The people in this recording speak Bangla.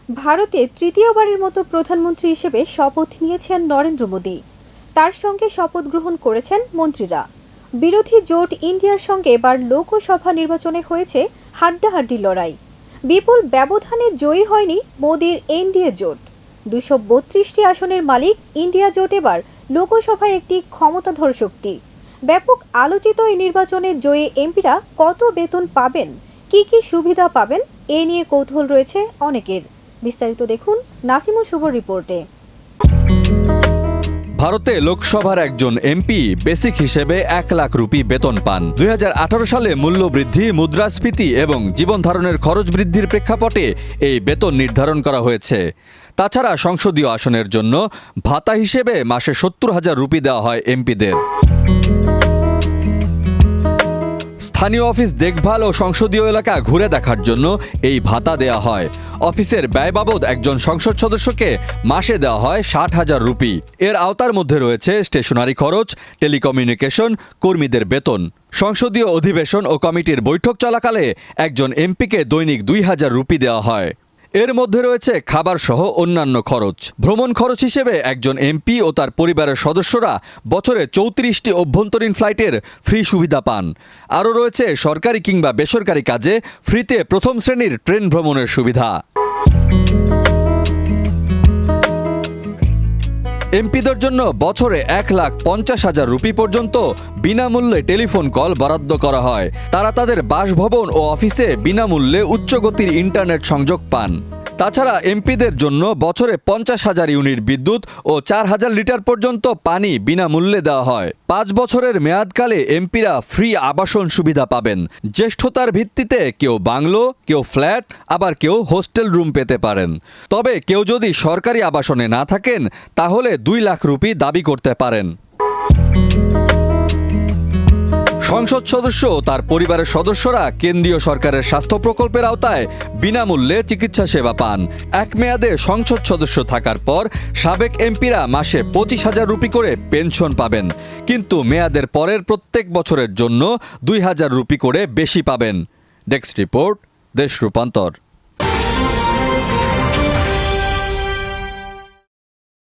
ভারতে তৃতীয়বারের মতো প্রধানমন্ত্রী হিসেবে শপথ নিয়েছেন নরেন্দ্র মোদী। তার সঙ্গে শপথ গ্রহণ করেছেন মন্ত্রীরা। বিরোধী জোট ইন্ডিয়ার সঙ্গে এবার লোকসভা নির্বাচনে হয়েছে হাড্ডাহাড্ডি লড়াই। বিপুল ব্যবধানে জয়ী হয়নি মোদীর এনডিএ জোট। 232টি আসনের মালিক ইন্ডিয়া জোট এবার লোকসভায় একটি ক্ষমতাধর শক্তি। ব্যাপক আলোচিত এই নির্বাচনে জয়ী এমপিরা কত বেতন পাবেন, কি কি সুবিধা পাবেন, এ নিয়ে কৌতূহল রয়েছে অনেকের। বিস্তারিত দেখুন নাসিমুল শুভর রিপোর্টে। ভারতে লোকসভার একজন এমপি বেসিক হিসেবে 1 লাখ রুপি বেতন পান। 2018 সালে মূল্যবৃদ্ধি, মুদ্রাস্ফীতি এবং জীবন ধারণের খরচ বৃদ্ধির প্রেক্ষাপটে এই বেতন নির্ধারণ করা হয়েছে। তাছাড়া সংসদীয় আসনের জন্য ভাতা হিসেবে মাসে 70,000 রুপি দেওয়া হয় এমপিদের। স্থানীয় অফিস দেখভাল ও সংসদীয় এলাকা ঘুরে দেখার জন্য এই ভাতা দেওয়া হয়। অফিসের ব্যয় বাবদ একজন সংসদ সদস্যকে মাসে দেওয়া হয় 60,000 রুপি। এর আওতার মধ্যে রয়েছে স্টেশনারি খরচ, টেলিকমিউনিকেশন, কর্মীদের বেতন। সংসদীয় অধিবেশন ও কমিটির বৈঠক চলাকালে একজন এমপিকে দৈনিক 2,000 রুপি দেওয়া হয়। এর মধ্যে রয়েছে খাবার সহ অন্যান্য খরচ। ভ্রমণ খরচ হিসেবে একজন এমপি ও তার পরিবারের সদস্যরা বছরে 34টি অভ্যন্তরীণ ফ্লাইটের ফ্রি সুবিধা পান। আরও রয়েছে সরকারি কিংবা বেসরকারি কাজে ফ্রিতে প্রথম শ্রেণীর ট্রেন ভ্রমণের সুবিধা। এমপিদের জন্য বছরে 1,50,000 রুপি পর্যন্ত বিনামূল্যে টেলিফোন কল বরাদ্দ করা হয়। তারা তাদের বাসভবন ও অফিসে বিনামূল্যে উচ্চগতির ইন্টারনেট সংযোগ পান। তাছাড়া এমপিদের জন্য বছরে 50,000 ইউনিট বিদ্যুৎ ও 4,000 লিটার পর্যন্ত পানি বিনামূল্যে দেওয়া হয়। 5 বছরের মেয়াদকালে এমপিরা ফ্রি আবাসন সুবিধা পাবেন। জ্যেষ্ঠতার ভিত্তিতে কেউ বাংলো, কেউ ফ্ল্যাট, আবার কেউ হোস্টেল রুম পেতে পারেন। তবে কেউ যদি সরকারি আবাসনে না থাকেন তাহলে 2 লাখ রুপি দাবি করতে পারেন। সংসদ সদস্য ও তার পরিবারের সদস্যরা কেন্দ্রীয় সরকারের স্বাস্থ্য প্রকল্পের আওতায় বিনামূল্যে চিকিৎসা সেবা পান। এক মেয়াদে সংসদ সদস্য থাকার পর সাবেক এমপিরা মাসে 25,000 রুপি করে পেনশন পাবেন, কিন্তু মেয়াদের পরের প্রত্যেক বছরের জন্য 2,000 রুপি করে বেশি পাবেন। ডেস্ক রিপোর্ট, দেশ রূপান্তর।